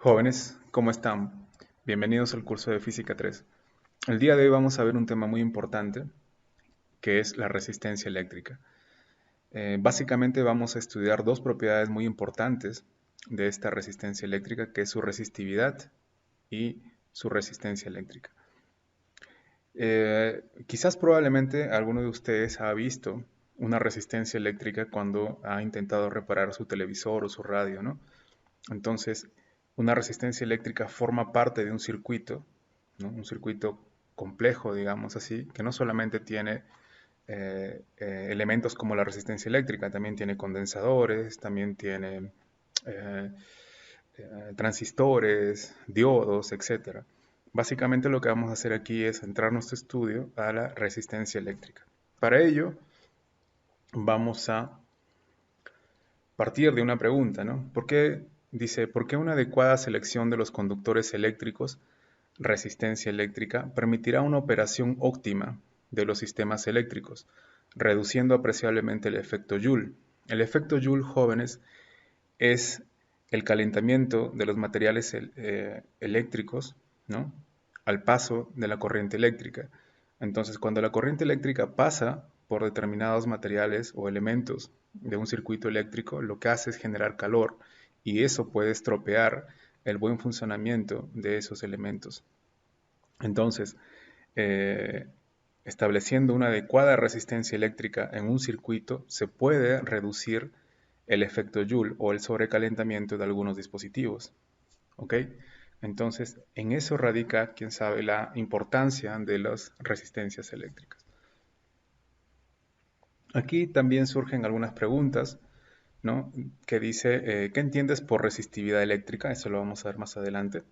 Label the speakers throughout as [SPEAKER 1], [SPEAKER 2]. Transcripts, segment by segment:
[SPEAKER 1] Jóvenes, ¿cómo están? Bienvenidos al curso de Física 3. El día de hoy vamos a ver un tema muy importante, que es la resistencia eléctrica. Básicamente vamos a estudiar dos propiedades muy importantes de esta resistencia eléctrica, que es su resistividad y su resistencia eléctrica. Quizás probablemente alguno de ustedes ha visto una resistencia eléctrica cuando ha intentado reparar su televisor o su radio, ¿no? Entonces, una resistencia eléctrica forma parte de un circuito, ¿no? Un circuito complejo, digamos así, que no solamente tiene elementos como la resistencia eléctrica, también tiene condensadores, también tiene eh, transistores, diodos, etcétera. Básicamente lo que vamos a hacer aquí es centrar nuestro estudio a la resistencia eléctrica. Para ello, vamos a partir de una pregunta, ¿no? ¿Por qué una adecuada selección de los conductores eléctricos, resistencia eléctrica, permitirá una operación óptima de los sistemas eléctricos, reduciendo apreciablemente el efecto Joule? El efecto Joule, jóvenes, es el calentamiento de los materiales eléctricos, ¿no? Al paso de la corriente eléctrica. Entonces, cuando la corriente eléctrica pasa por determinados materiales o elementos de un circuito eléctrico, lo que hace es generar calor y eso puede estropear el buen funcionamiento de esos elementos. Entonces, eh, estableciendo una adecuada resistencia eléctrica en un circuito, se puede reducir el efecto Joule o el sobrecalentamiento de algunos dispositivos. ¿Ok? Entonces, en eso radica, quién sabe, la importancia de las resistencias eléctricas. Aquí también surgen algunas preguntas, ¿no? Que dice, ¿qué entiendes por resistividad eléctrica? Eso lo vamos a ver más adelante.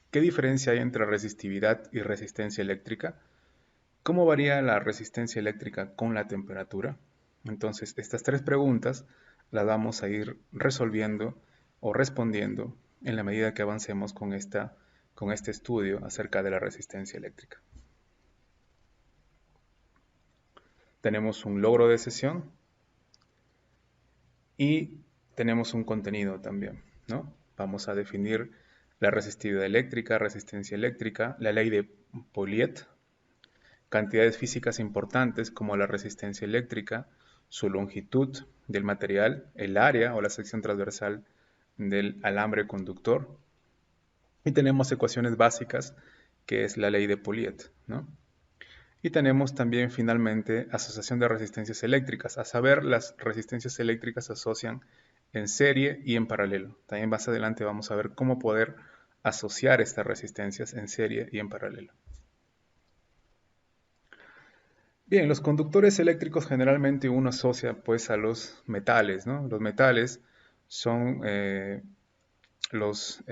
[SPEAKER 1] ¿Qué diferencia hay entre resistividad y resistencia eléctrica? ¿Cómo varía la resistencia eléctrica con la temperatura? Entonces, estas tres preguntas las vamos a ir resolviendo o respondiendo en la medida que avancemos con este estudio acerca de la resistencia eléctrica. Tenemos un logro de sesión y tenemos un contenido también, ¿no? Vamos a definir la resistividad eléctrica, resistencia eléctrica, la ley de Pouliot, cantidades físicas importantes como la resistencia eléctrica, su longitud del material, el área o la sección transversal del alambre conductor. Y tenemos ecuaciones básicas, que es la ley de Pouliot, ¿no? Y tenemos también finalmente asociación de resistencias eléctricas, a saber, las resistencias eléctricas se asocian en serie y en paralelo. También más adelante vamos a ver cómo poder asociar estas resistencias en serie y en paralelo. Bien, los conductores eléctricos generalmente uno asocia pues a los metales, ¿no? Los metales son los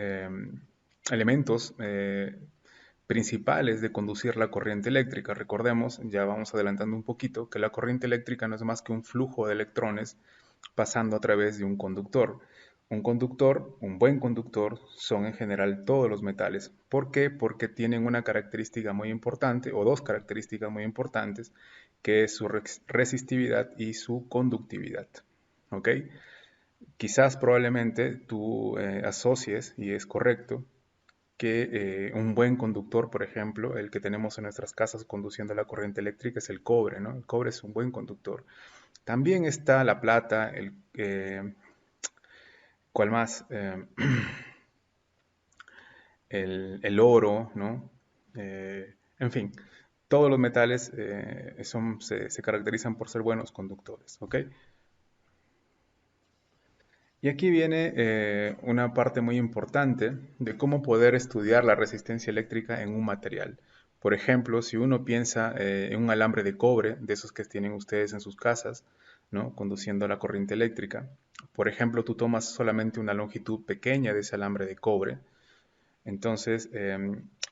[SPEAKER 1] elementos principales de conducir la corriente eléctrica. Recordemos, ya vamos adelantando un poquito, que la corriente eléctrica no es más que un flujo de electrones pasando a través de un conductor. Un conductor, un buen conductor, son en general todos los metales. ¿Por qué? Porque tienen una característica muy importante, o dos características muy importantes, que es su resistividad y su conductividad. ¿Ok? Quizás probablemente tú asocies, y es correcto, que un buen conductor, por ejemplo, el que tenemos en nuestras casas conduciendo la corriente eléctrica es el cobre, ¿no? El cobre es un buen conductor. También está la plata, ¿cuál más? El oro, ¿no? En fin, todos los metales se caracterizan por ser buenos conductores, ¿ok? Y aquí viene una parte muy importante de cómo poder estudiar la resistencia eléctrica en un material. Por ejemplo, si uno piensa en un alambre de cobre, de esos que tienen ustedes en sus casas, ¿no? Conduciendo la corriente eléctrica. Por ejemplo, tú tomas solamente una longitud pequeña de ese alambre de cobre. Entonces,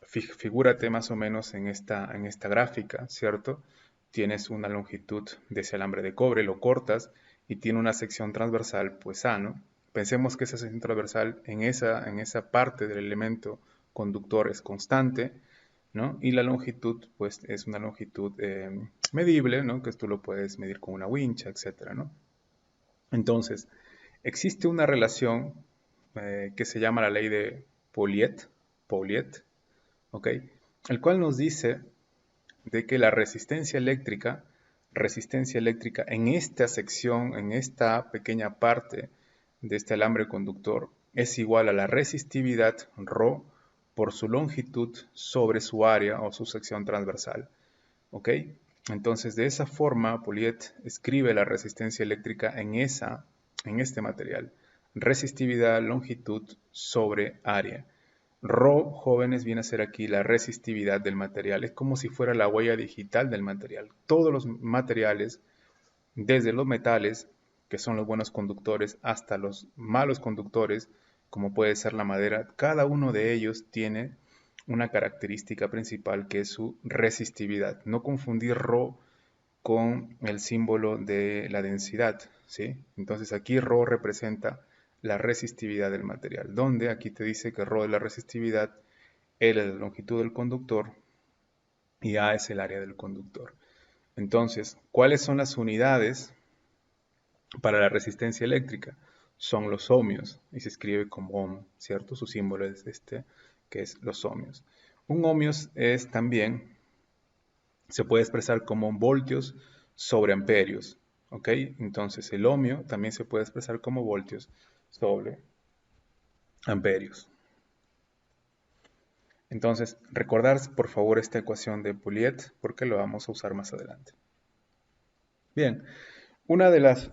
[SPEAKER 1] figúrate más o menos en esta gráfica, ¿cierto? Tienes una longitud de ese alambre de cobre, lo cortas y tiene una sección transversal, pues A, ¿no? Pensemos que esa sección transversal en esa parte del elemento conductor es constante, ¿no? Y la longitud, pues es una longitud medible, ¿no? Que tú lo puedes medir con una wincha, etcétera, ¿no? Entonces, existe una relación que se llama la ley de Pouliot, ¿ok? El cual nos dice de que la resistencia eléctrica en esta sección, en esta pequeña parte de este alambre conductor, es igual a la resistividad ρ por su longitud sobre su área o su sección transversal. ¿Ok? Entonces, de esa forma, Pouliot escribe la resistencia eléctrica en este material. Resistividad, longitud sobre área. Rho, jóvenes, viene a ser aquí la resistividad del material. Es como si fuera la huella digital del material. Todos los materiales, desde los metales, que son los buenos conductores, hasta los malos conductores, como puede ser la madera, cada uno de ellos tiene una característica principal que es su resistividad. No confundir Rho con el símbolo de la densidad, ¿sí? Entonces aquí Rho representa la resistividad del material, donde aquí te dice que Rho es la resistividad, L es la longitud del conductor y A es el área del conductor. Entonces, ¿cuáles son las unidades para la resistencia eléctrica? Son los ohmios y se escribe como ohm, ¿cierto? Su símbolo es este, que es los ohmios. Un ohmios es también, se puede expresar como voltios sobre amperios, ¿ok? Entonces el ohmio también se puede expresar como voltios sobre amperios. Entonces, recordar por favor esta ecuación de Pouliot porque lo vamos a usar más adelante. Bien, una de las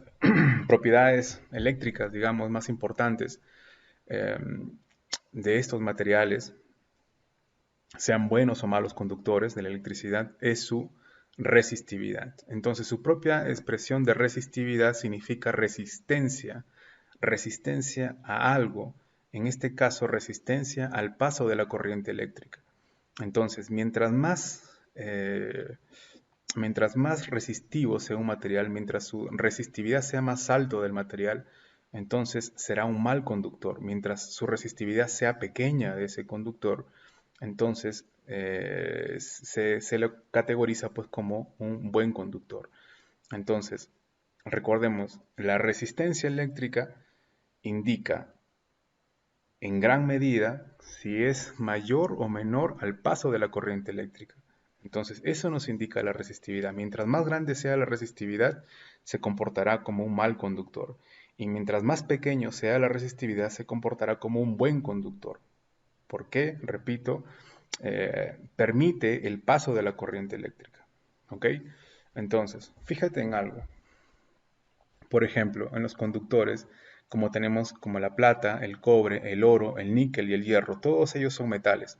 [SPEAKER 1] propiedades eléctricas, digamos, más importantes de estos materiales, sean buenos o malos conductores de la electricidad, es su resistividad. Entonces, su propia expresión de resistividad significa resistencia, resistencia a algo, en este caso resistencia al paso de la corriente eléctrica. Entonces, mientras más resistivo sea un material, mientras su resistividad sea más alto del material, entonces será un mal conductor. Mientras su resistividad sea pequeña de ese conductor, entonces se lo categoriza pues como un buen conductor. Entonces, recordemos, la resistencia eléctrica indica en gran medida si es mayor o menor al paso de la corriente eléctrica. Entonces, eso nos indica la resistividad. Mientras más grande sea la resistividad, se comportará como un mal conductor. Y mientras más pequeño sea la resistividad, se comportará como un buen conductor. ¿Por qué? Repito, permite el paso de la corriente eléctrica. ¿Ok? Entonces, fíjate en algo. Por ejemplo, en los conductores, como tenemos como la plata, el cobre, el oro, el níquel y el hierro, todos ellos son metales.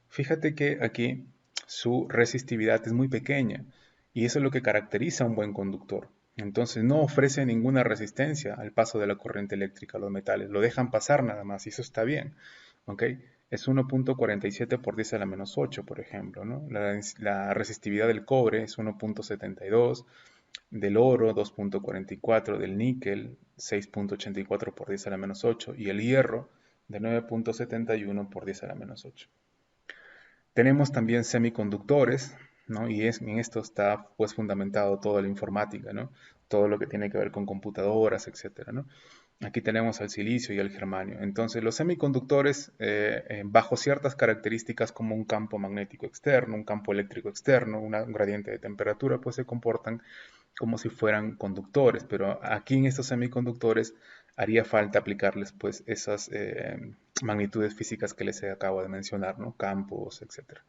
[SPEAKER 1] Fíjate que aquí su resistividad es muy pequeña y eso es lo que caracteriza a un buen conductor. Entonces no ofrece ninguna resistencia al paso de la corriente eléctrica, los metales, lo dejan pasar nada más y eso está bien. ¿Ok? Es 1.47 por 10 a la menos 8, por ejemplo, ¿no? La resistividad del cobre es 1.72, del oro 2.44, del níquel 6.84 por 10 a la menos 8 y el hierro de 9.71 por 10 a la menos 8. Tenemos también semiconductores, ¿no? Y en esto está pues fundamentado toda la informática, ¿no? Todo lo que tiene que ver con computadoras, etcétera, ¿no? Aquí tenemos al silicio y al germanio. Entonces, los semiconductores, bajo ciertas características como un campo magnético externo, un campo eléctrico externo, un gradiente de temperatura, pues se comportan como si fueran conductores. Pero aquí en estos semiconductores haría falta aplicarles pues esas magnitudes físicas que les acabo de mencionar, ¿no? Campos, etcétera.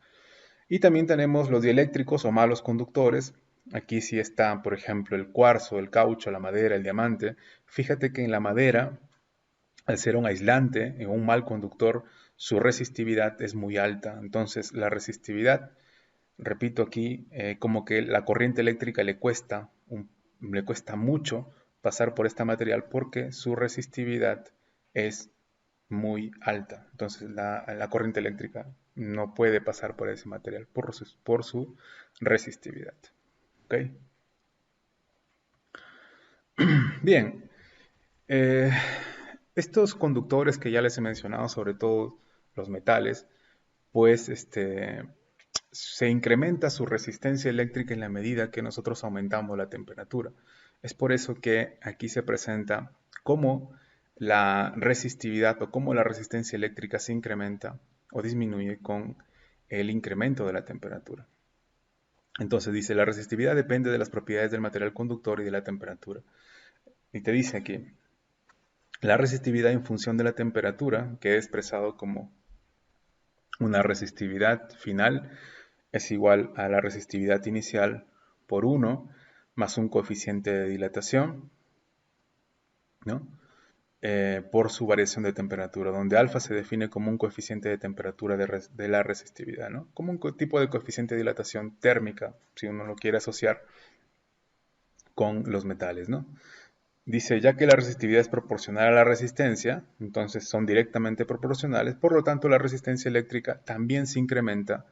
[SPEAKER 1] Y también tenemos los dieléctricos o malos conductores. Aquí sí está, por ejemplo, el cuarzo, el caucho, la madera, el diamante. Fíjate que en la madera, al ser un aislante o un mal conductor, su resistividad es muy alta. Entonces, la resistividad, repito aquí, como que la corriente eléctrica le cuesta mucho pasar por este material porque su resistividad es muy alta. Entonces la corriente eléctrica no puede pasar por ese material por su resistividad. ¿Ok? Bien, eh, estos conductores que ya les he mencionado, sobre todo los metales, pues se incrementa su resistencia eléctrica en la medida que nosotros aumentamos la temperatura. Es por eso que aquí se presenta como la resistividad o cómo la resistencia eléctrica se incrementa o disminuye con el incremento de la temperatura. Entonces dice, la resistividad depende de las propiedades del material conductor y de la temperatura. Y te dice aquí, la resistividad en función de la temperatura, que he expresado como una resistividad final, es igual a la resistividad inicial por 1 más un coeficiente de dilatación, ¿no? Por su variación de temperatura, donde alfa se define como un coeficiente de temperatura de la resistividad, ¿no? Como un tipo de coeficiente de dilatación térmica, si uno lo quiere asociar con los metales, ¿no? Dice, ya que la resistividad es proporcional a la resistencia, entonces son directamente proporcionales, por lo tanto la resistencia eléctrica también se incrementa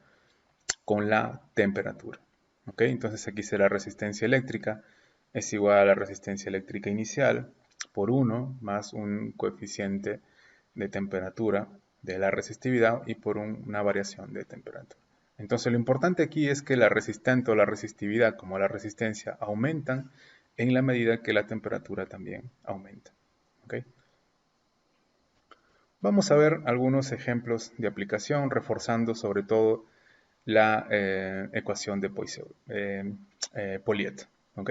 [SPEAKER 1] con la temperatura. ¿Ok? Entonces aquí será resistencia eléctrica es igual a la resistencia eléctrica inicial por 1 más un coeficiente de temperatura de la resistividad y por una variación de temperatura. Entonces lo importante aquí es que la resistencia o la resistividad como la resistencia aumentan en la medida que la temperatura también aumenta. ¿Ok? Vamos a ver algunos ejemplos de aplicación reforzando sobre todo la ecuación de Poiseuille, ¿ok?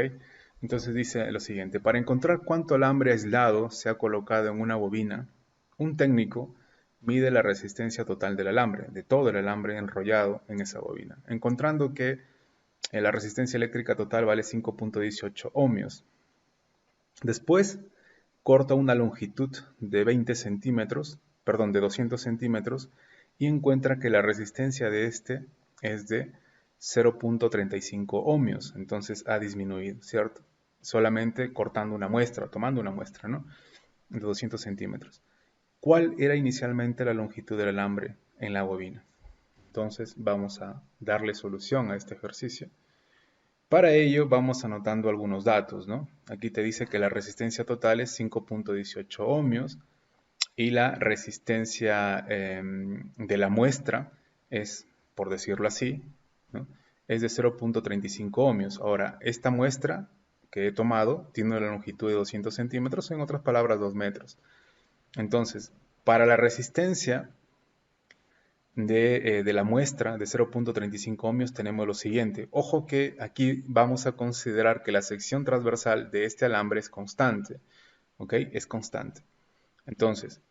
[SPEAKER 1] Entonces dice lo siguiente, para encontrar cuánto alambre aislado se ha colocado en una bobina, un técnico mide la resistencia total del alambre, de todo el alambre enrollado en esa bobina, encontrando que la resistencia eléctrica total vale 5.18 ohmios. Después corta una longitud de 20 centímetros, perdón, de 200 centímetros y encuentra que la resistencia de este es de 0.35 ohmios, entonces ha disminuido, ¿cierto? Solamente cortando una muestra, tomando una muestra, ¿no? De 200 centímetros. ¿Cuál era inicialmente la longitud del alambre en la bobina? Entonces vamos a darle solución a este ejercicio. Para ello vamos anotando algunos datos, ¿no? Aquí te dice que la resistencia total es 5.18 ohmios y la resistencia de la muestra es, por decirlo así, ¿no? Es de 0.35 ohmios. Ahora, esta muestra que he tomado tiene una longitud de 200 centímetros, en otras palabras 2 metros. Entonces, para la resistencia de la muestra de 0.35 ohmios tenemos lo siguiente. Ojo que aquí vamos a considerar que la sección transversal de este alambre es constante. ¿Ok? Es constante. Entonces,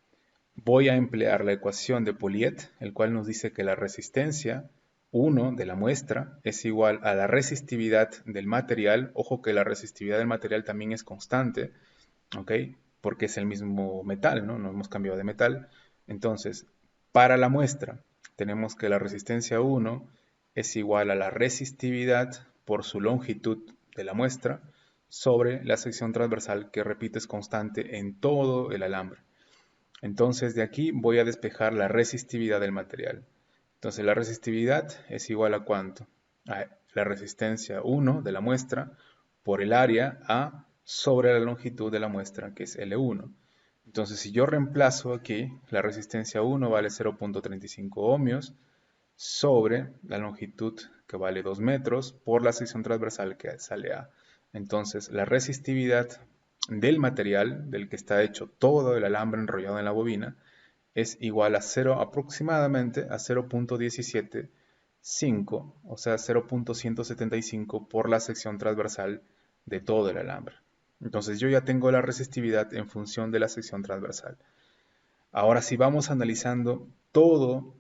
[SPEAKER 1] voy a emplear la ecuación de Pouillet, el cual nos dice que la resistencia 1 de la muestra es igual a la resistividad del material. Ojo que la resistividad del material también es constante, ¿ok? Porque es el mismo metal, ¿no? No hemos cambiado de metal. Entonces, para la muestra, tenemos que la resistencia 1 es igual a la resistividad por su longitud de la muestra sobre la sección transversal, que repito es constante en todo el alambre. Entonces de aquí voy a despejar la resistividad del material. Entonces la resistividad es igual a ¿cuánto? A la resistencia 1 de la muestra por el área A sobre la longitud de la muestra, que es L1. Entonces si yo reemplazo aquí, la resistencia 1 vale 0.35 ohmios sobre la longitud que vale 2 metros por la sección transversal que sale A. Entonces la resistividad del material del que está hecho todo el alambre enrollado en la bobina es igual a 0 aproximadamente a 0.175, o sea 0.175 por la sección transversal de todo el alambre. Entonces yo ya tengo la resistividad en función de la sección transversal. Ahora si vamos analizando todo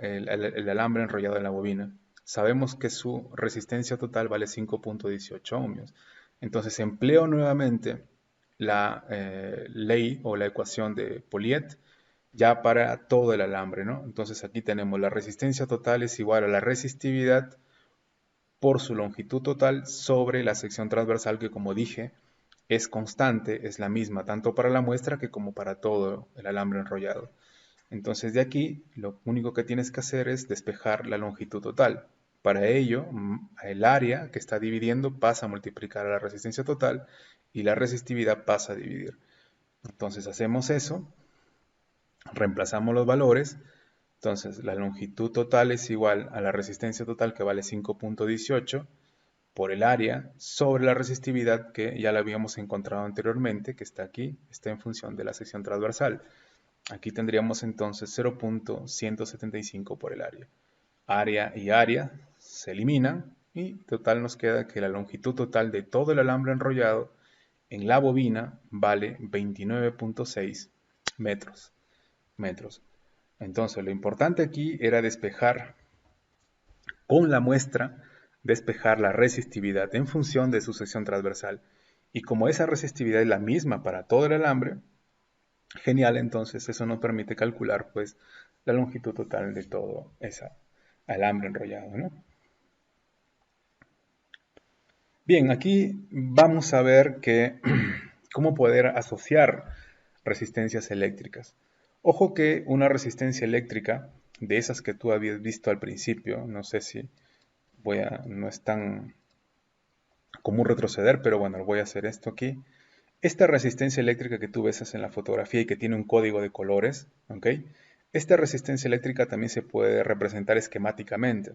[SPEAKER 1] el alambre enrollado en la bobina, sabemos que su resistencia total vale 5.18 ohmios. Entonces empleo nuevamente la ley o la ecuación de Pouillet ya para todo el alambre, ¿no? Entonces aquí tenemos la resistencia total es igual a la resistividad por su longitud total sobre la sección transversal que, como dije, es constante, es la misma tanto para la muestra que como para todo el alambre enrollado. Entonces de aquí lo único que tienes que hacer es despejar la longitud total. Para ello, el área que está dividiendo pasa a multiplicar a la resistencia total y la resistividad pasa a dividir. Entonces hacemos eso, reemplazamos los valores. Entonces la longitud total es igual a la resistencia total que vale 5.18 por el área sobre la resistividad que ya la habíamos encontrado anteriormente, que está aquí, está en función de la sección transversal. Aquí tendríamos entonces 0.175 por el área. Área y área se eliminan y total nos queda que la longitud total de todo el alambre enrollado en la bobina vale 29.6 metros. Entonces lo importante aquí era despejar con la muestra, despejar la resistividad en función de su sección transversal. Y como esa resistividad es la misma para todo el alambre, genial, entonces eso nos permite calcular pues la longitud total de todo ese alambre enrollado, ¿no? Bien, aquí vamos a ver cómo poder asociar resistencias eléctricas. Ojo que una resistencia eléctrica, de esas que tú habías visto al principio, no sé si no es tan común retroceder, pero bueno, voy a hacer esto aquí. Esta resistencia eléctrica que tú ves en la fotografía y que tiene un código de colores, ¿ok? Esta resistencia eléctrica también se puede representar esquemáticamente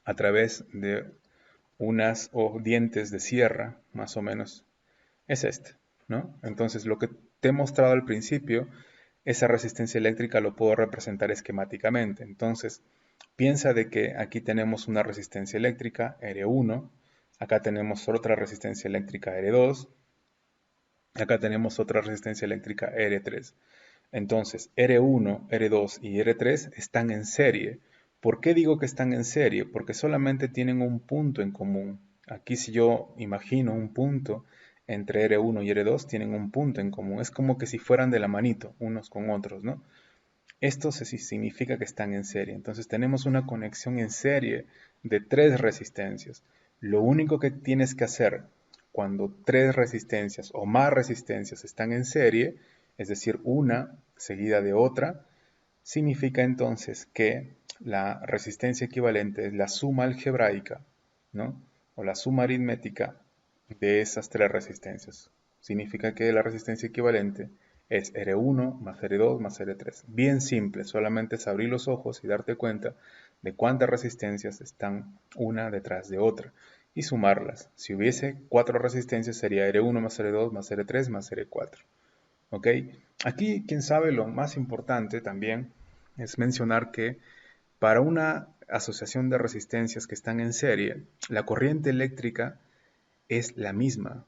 [SPEAKER 1] a través de unas dientes de sierra, más o menos. Es este, ¿no? Entonces, lo que te he mostrado al principio, esa resistencia eléctrica lo puedo representar esquemáticamente. Entonces, piensa de que aquí tenemos una resistencia eléctrica, R1, acá tenemos otra resistencia eléctrica, R2, acá tenemos otra resistencia eléctrica, R3. Entonces, R1, R2 y R3 están en serie. ¿Por qué digo que están en serie? Porque solamente tienen un punto en común. Aquí si yo imagino un punto entre R1 y R2, tienen un punto en común. Es como que si fueran de la manito, unos con otros, ¿no? Esto significa que están en serie. Entonces tenemos una conexión en serie de tres resistencias. Lo único que tienes que hacer cuando tres resistencias o más resistencias están en serie, es decir, una seguida de otra, significa entonces que la resistencia equivalente es la suma algebraica, ¿no? O la suma aritmética de esas tres resistencias. Significa que la resistencia equivalente es R1 más R2 más R3. Bien simple, solamente es abrir los ojos y darte cuenta de cuántas resistencias están una detrás de otra y sumarlas. Si hubiese cuatro resistencias sería R1 más R2 más R3 más R4. ¿Ok? Aquí, quién sabe, lo más importante también es mencionar que para una asociación de resistencias que están en serie, la corriente eléctrica es la misma.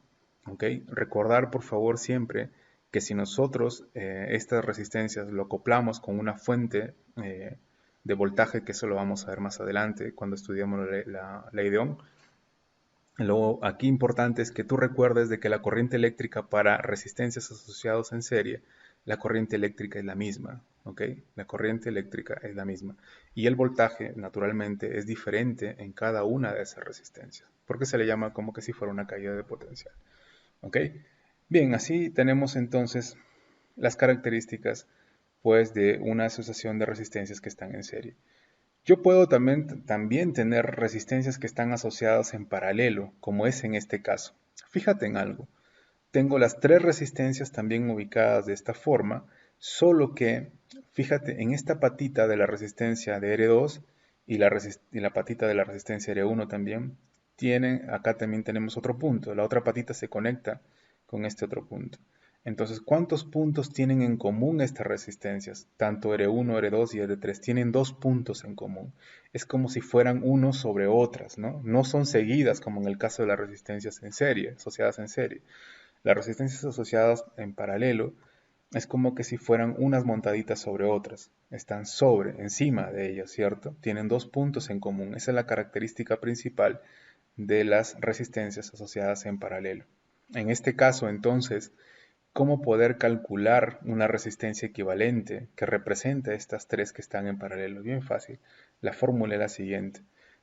[SPEAKER 1] ¿Ok? Recordar, por favor, siempre que si nosotros estas resistencias lo acoplamos con una fuente de voltaje, que eso lo vamos a ver más adelante cuando estudiamos la ley de Ohm, lo aquí importante es que tú recuerdes de que la corriente eléctrica para resistencias asociadas en serie, la corriente eléctrica es la misma, ¿ok? La corriente eléctrica es la misma. Y el voltaje, naturalmente, es diferente en cada una de esas resistencias, porque se le llama como que si fuera una caída de potencial, ¿ok? Bien, así tenemos entonces las características, pues, de una asociación de resistencias que están en serie. Yo puedo también tener resistencias que están asociadas en paralelo, como es en este caso. Fíjate en algo. Tengo las tres resistencias también ubicadas de esta forma, solo que, fíjate, en esta patita de la resistencia de R2 y la patita de la resistencia R1 también, acá también tenemos otro punto. La otra patita se conecta con este otro punto. Entonces, ¿cuántos puntos tienen en común estas resistencias? Tanto R1, R2 y R3 tienen dos puntos en común. Es como si fueran unos sobre otras, ¿no? No son seguidas como en el caso de las resistencias en serie, asociadas en serie. Las resistencias asociadas en paralelo es como que si fueran unas montaditas sobre otras. Están encima de ellas, ¿cierto? Tienen dos puntos en común. Esa es la característica principal de las resistencias asociadas en paralelo. En este caso, entonces, ¿cómo poder calcular una resistencia equivalente que represente estas tres que están en paralelo? Bien fácil. La fórmula es la siguiente.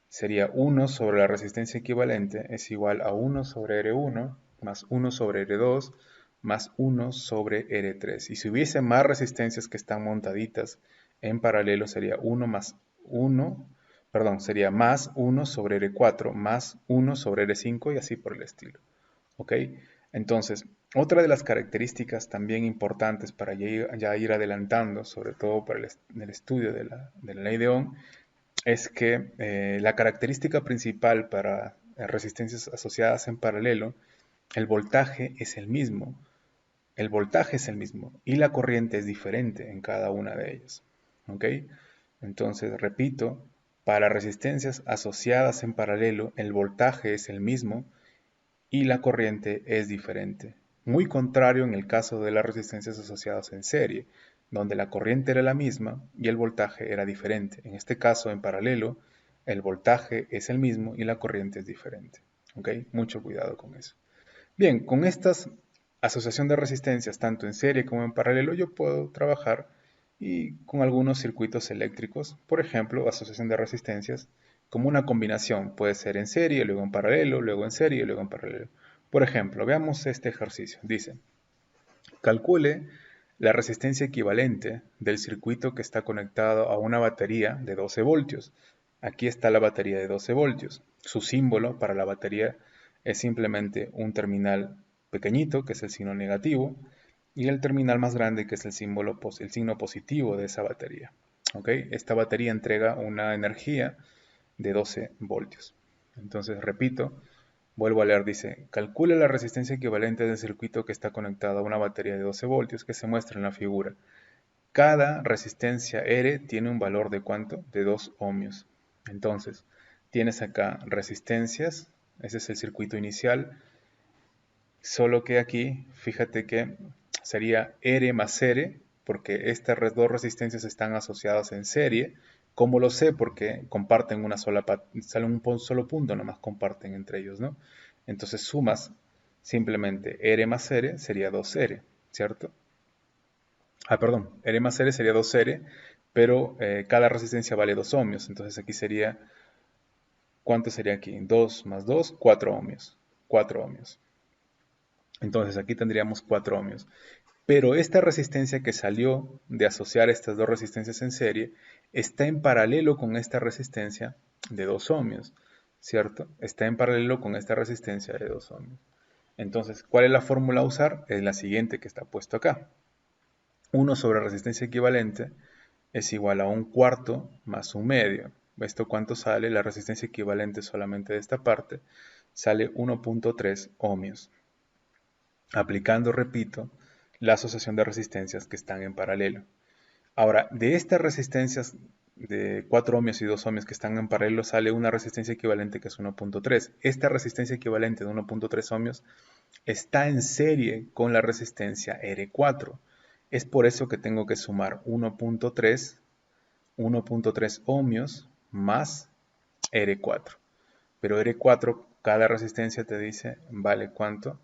[SPEAKER 1] Sería 1 sobre la resistencia equivalente es igual a 1 sobre R1 más 1 sobre R2 más 1 sobre R3. Y si hubiese más resistencias que están montaditas en paralelo sería 1 más 1, perdón, sería más 1 sobre R4 más 1 sobre R5 y así por el estilo. ¿Ok? Entonces, otra de las características también importantes para ya ir adelantando, sobre todo para el estudio de la ley de Ohm, es que la característica principal para resistencias asociadas en paralelo, el voltaje es el mismo. El voltaje es el mismo y la corriente es diferente en cada una de ellas. ¿Ok? Entonces, repito, para resistencias asociadas en paralelo, el voltaje es el mismo y la corriente es diferente. Muy contrario en el caso de las resistencias asociadas en serie, donde la corriente era la misma y el voltaje era diferente. En este caso, en paralelo, el voltaje es el mismo y la corriente es diferente. ¿Ok? Mucho cuidado con eso. Bien, con estas asociación de resistencias, tanto en serie como en paralelo, yo puedo trabajar y con algunos circuitos eléctricos, por ejemplo, asociación de resistencias, como una combinación, puede ser en serie, luego en paralelo, luego en serie, luego en paralelo. Por ejemplo, veamos este ejercicio. Dice, calcule la resistencia equivalente del circuito que está conectado a una batería de 12 voltios. Aquí está la batería de 12 voltios. Su símbolo para la batería es simplemente un terminal pequeñito, que es el signo negativo, y el terminal más grande, que es el signo positivo de esa batería. ¿Okay? Esta batería entrega una energía de 12 voltios. Entonces, repito, vuelvo a leer, dice, calcule la resistencia equivalente del circuito que está conectado a una batería de 12 voltios que se muestra en la figura. Cada resistencia R tiene un valor de ¿cuánto? De 2 ohmios. Entonces, tienes acá resistencias, ese es el circuito inicial, solo que aquí, fíjate que sería R más R, porque estas dos resistencias están asociadas en serie. ¿Cómo lo sé? Porque comparten una sola, sale un solo punto, nomás comparten entre ellos, ¿no? Entonces sumas simplemente R más R sería 2R, ¿cierto? Perdón, R más R sería 2R, pero cada resistencia vale 2 ohmios. Entonces aquí sería, ¿cuánto sería aquí? 2 más 2, 4 ohmios. 4 ohmios. Entonces aquí tendríamos 4 ohmios. Pero esta resistencia que salió de asociar estas dos resistencias en serie está en paralelo con esta resistencia de 2 ohmios, ¿cierto? Está en paralelo con esta resistencia de 2 ohmios. Entonces, ¿cuál es la fórmula a usar? Es la siguiente que está puesto acá. 1 sobre resistencia equivalente es igual a 1/4 más 1/2. ¿Esto cuánto sale? La resistencia equivalente solamente de esta parte sale 1.3 ohmios. Aplicando, repito, la asociación de resistencias que están en paralelo. Ahora, de estas resistencias de 4 ohmios y 2 ohmios que están en paralelo sale una resistencia equivalente que es 1.3. Esta resistencia equivalente de 1.3 ohmios está en serie con la resistencia R4. Es por eso que tengo que sumar 1.3 ohmios más R4. Pero R4, cada resistencia te dice, vale cuánto,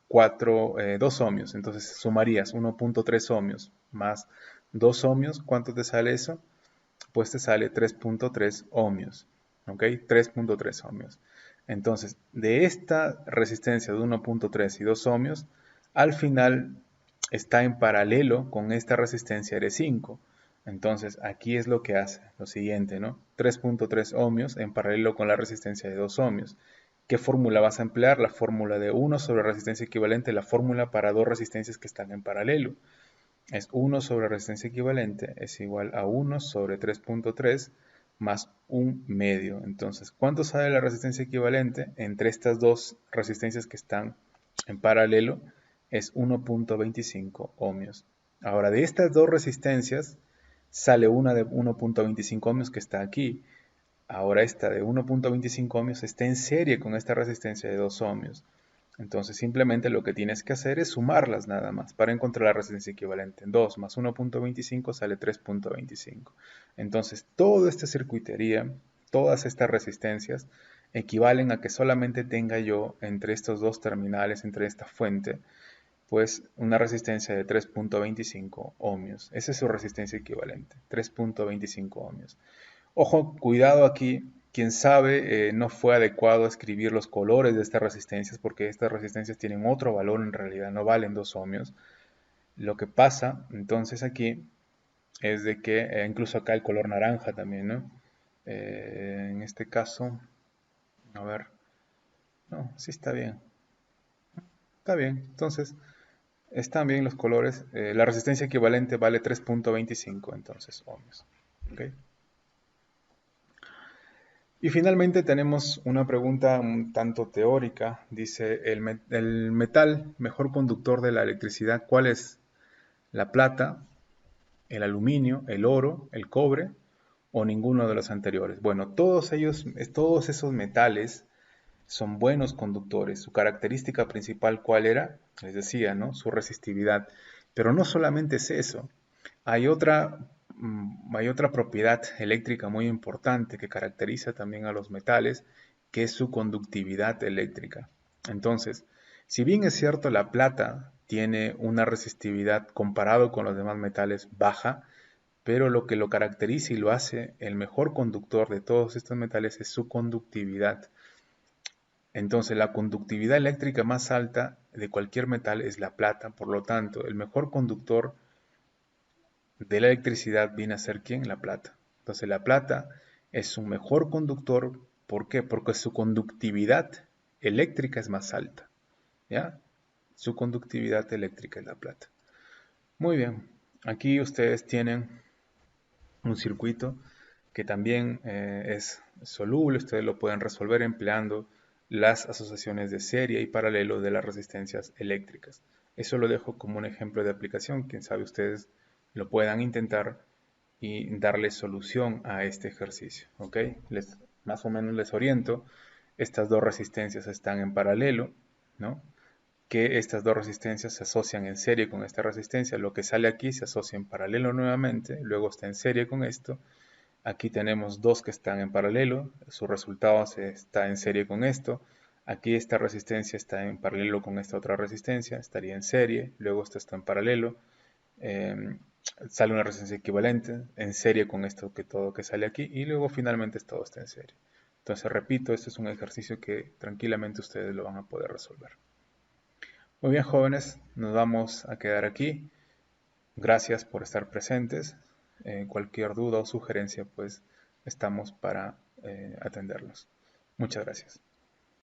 [SPEAKER 1] 2 ohmios. Entonces sumarías 1.3 ohmios más 2 ohmios. ¿Cuánto te sale eso? Pues te sale 3.3 ohmios. ¿Ok? 3.3 ohmios. Entonces, de esta resistencia de 1.3 y 2 ohmios, al final está en paralelo con esta resistencia R5. Entonces, aquí es lo que hace, lo siguiente, ¿no? 3.3 ohmios en paralelo con la resistencia de 2 ohmios. ¿Qué fórmula vas a emplear? La fórmula de 1 sobre resistencia equivalente, la fórmula para dos resistencias que están en paralelo. Es 1 sobre resistencia equivalente es igual a 1 sobre 3.3 más 1/2. Entonces, ¿cuánto sale la resistencia equivalente entre estas dos resistencias que están en paralelo? Es 1.25 ohmios. Ahora, de estas dos resistencias, sale una de 1.25 ohmios que está aquí. Ahora esta de 1.25 ohmios está en serie con esta resistencia de 2 ohmios. Entonces simplemente lo que tienes que hacer es sumarlas nada más para encontrar la resistencia equivalente. 2 más 1.25 sale 3.25. Entonces toda esta circuitería, todas estas resistencias equivalen a que solamente tenga yo entre estos dos terminales, entre esta fuente, pues una resistencia de 3.25 ohmios. Esa es su resistencia equivalente, 3.25 ohmios. Ojo, cuidado aquí, quien sabe no fue adecuado escribir los colores de estas resistencias porque estas resistencias tienen otro valor en realidad, no valen 2 ohmios. Lo que pasa entonces aquí es de que incluso acá el color naranja también, ¿no? En este caso, a ver, no, sí está bien, entonces están bien los colores. La resistencia equivalente vale 3.25 entonces ohmios, ¿ok? Y finalmente tenemos una pregunta un tanto teórica. Dice, el metal mejor conductor de la electricidad, ¿cuál es? ¿La plata, el aluminio, el oro, el cobre o ninguno de los anteriores? Bueno, todos esos metales son buenos conductores. Su característica principal, ¿cuál era? Les decía, ¿no? Su resistividad. Pero no solamente es eso. Hay hay otra propiedad eléctrica muy importante que caracteriza también a los metales, que es su conductividad eléctrica. Entonces, si bien es cierto la plata tiene una resistividad comparado con los demás metales baja, pero lo que lo caracteriza y lo hace el mejor conductor de todos estos metales es su conductividad. Entonces, la conductividad eléctrica más alta de cualquier metal es la plata. Por lo tanto, el mejor conductor de la electricidad viene a ser ¿quién? La plata. Entonces, la plata es su mejor conductor. ¿Por qué? Porque su conductividad eléctrica es más alta. ¿Ya? Su conductividad eléctrica es la plata. Muy bien. Aquí ustedes tienen un circuito que también es soluble. Ustedes lo pueden resolver empleando las asociaciones de serie y paralelo de las resistencias eléctricas. Eso lo dejo como un ejemplo de aplicación. Quién sabe ustedes lo puedan intentar y darle solución a este ejercicio. ¿Ok? Más o menos les oriento. Estas dos resistencias están en paralelo, ¿no? Que estas dos resistencias se asocian en serie con esta resistencia. Lo que sale aquí se asocia en paralelo nuevamente, luego está en serie con esto. Aquí tenemos dos que están en paralelo, su resultado está en serie con esto. Aquí esta resistencia está en paralelo con esta otra resistencia, estaría en serie, luego esto está en paralelo. eh, Sale una resistencia equivalente en serie con esto que todo que sale aquí y luego finalmente todo está en serie. Entonces repito, este es un ejercicio que tranquilamente ustedes lo van a poder resolver. Muy bien, jóvenes, nos vamos a quedar aquí. Gracias por estar presentes. Cualquier duda o sugerencia, pues estamos para atenderlos. Muchas gracias.